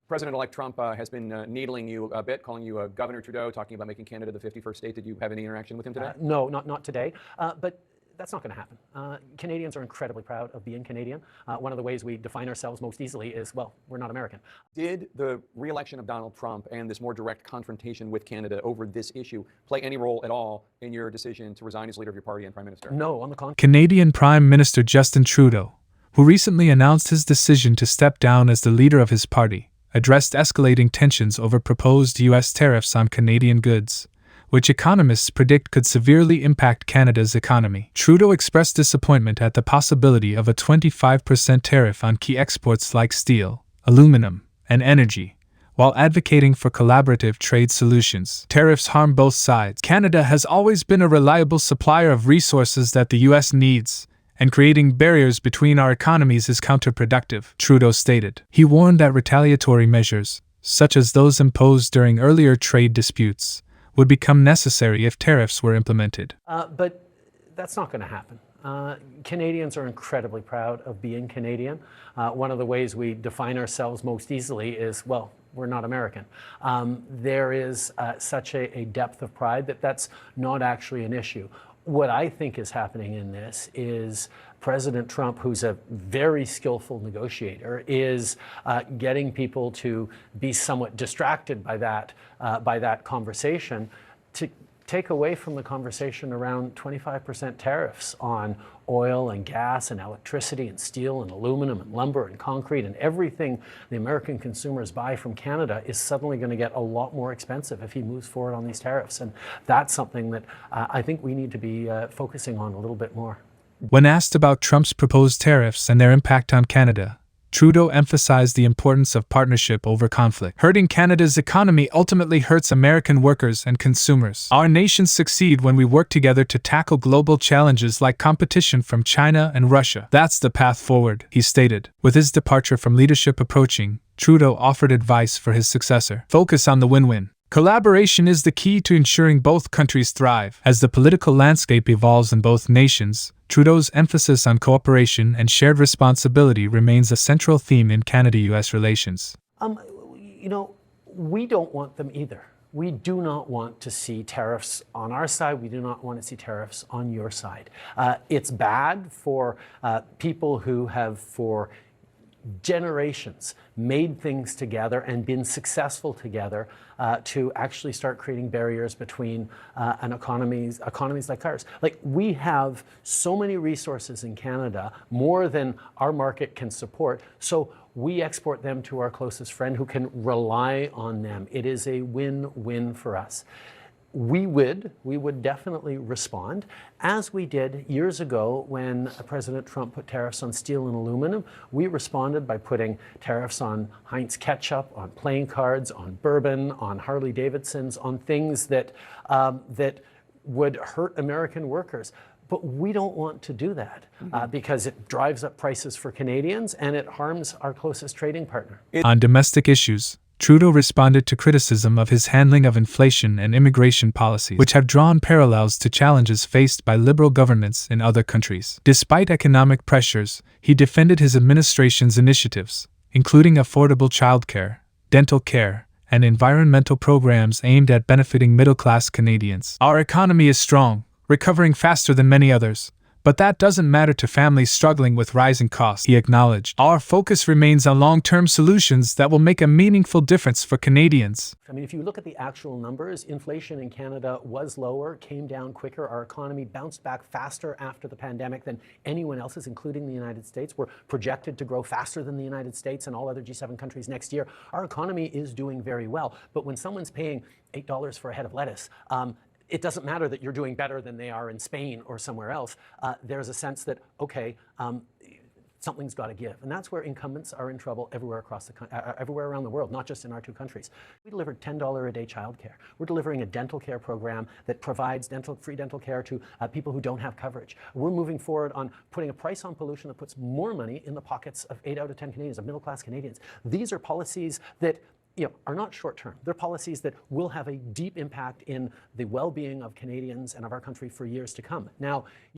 President-elect Trump has been needling you a bit, calling you Governor Trudeau, talking about making Canada the 51st state. Did you have any interaction with him today? No, not today. But that's not going to happen. Canadians are incredibly proud of being Canadian. One of the ways we define ourselves most easily is, well, we're not American. Did the re-election of Donald Trump and this more direct confrontation with Canada over this issue play any role at all in your decision to resign as leader of your party and Prime Minister? No, on the contrary. Canadian Prime Minister Justin Trudeau, who recently announced his decision to step down as the leader of his party, addressed escalating tensions over proposed U.S. tariffs on Canadian goods, which economists predict could severely impact Canada's economy. Trudeau expressed disappointment at the possibility of a 25% tariff on key exports like steel, aluminum, and energy, while advocating for collaborative trade solutions. Tariffs harm both sides. Canada has always been a reliable supplier of resources that the U.S. needs, and creating barriers between our economies is counterproductive, Trudeau stated. He warned that retaliatory measures, such as those imposed during earlier trade disputes, would become necessary if tariffs were implemented. But that's not going to happen. Canadians are incredibly proud of being Canadian. One of the ways we define ourselves most easily is, well, we're not American. There is such a depth of pride that that's not actually an issue. What I think is happening in this is President Trump, who's a very skillful negotiator, is getting people to be somewhat distracted by that conversation, to take away from the conversation around 25% tariffs on oil and gas and electricity and steel and aluminum and lumber and concrete, and everything the American consumers buy from Canada is suddenly going to get a lot more expensive if he moves forward on these tariffs. And that's something that I think we need to be focusing on a little bit more. When asked about Trump's proposed tariffs and their impact on Canada, Trudeau emphasized the importance of partnership over conflict. Hurting Canada's economy ultimately hurts American workers and consumers. Our nations succeed when we work together to tackle global challenges like competition from China and Russia. That's the path forward, he stated. With his departure from leadership approaching, Trudeau offered advice for his successor. Focus on the win-win. Collaboration is the key to ensuring both countries thrive. As the political landscape evolves in both nations, Trudeau's emphasis on cooperation and shared responsibility remains a central theme in Canada-US relations. You know, we don't want them either. We do not want to see tariffs on our side. We do not want to see tariffs on your side. It's bad for people who have, for generations, made things together and been successful together to actually start creating barriers between economies like ours. Like, we have so many resources in Canada, more than our market can support, so we export them to our closest friend who can rely on them. It is a win-win for us. We would definitely respond, as we did years ago when President Trump put tariffs on steel and aluminum. We responded by putting tariffs on Heinz ketchup, on playing cards, on bourbon, on Harley Davidsons, on things that would hurt American workers. But we don't want to do that because it drives up prices for Canadians and it harms our closest trading partner. On domestic issues, Trudeau responded to criticism of his handling of inflation and immigration policies, which have drawn parallels to challenges faced by liberal governments in other countries. Despite economic pressures, he defended his administration's initiatives, including affordable childcare, dental care, and environmental programs aimed at benefiting middle-class Canadians. Our economy is strong, recovering faster than many others. But that doesn't matter to families struggling with rising costs, he acknowledged. Our focus remains on long-term solutions that will make a meaningful difference for Canadians. I mean, if you look at the actual numbers, inflation in Canada was lower, came down quicker. Our economy bounced back faster after the pandemic than anyone else's, including the United States. We're projected to grow faster than the United States and all other G7 countries next year. Our economy is doing very well. But when someone's paying $8 for a head of lettuce, it doesn't matter that you're doing better than they are in Spain or somewhere else. There's a sense that, okay, something's got to give. And that's where incumbents are in trouble everywhere everywhere around the world, not just in our two countries. We delivered $10 a day childcare. We're delivering a dental care program that provides free dental care to people who don't have coverage. We're moving forward on putting a price on pollution that puts more money in the pockets of 8 out of 10 Canadians, of middle-class Canadians. These are policies that are not short-term. They're policies that will have a deep impact in the well-being of Canadians and of our country for years to come. Now,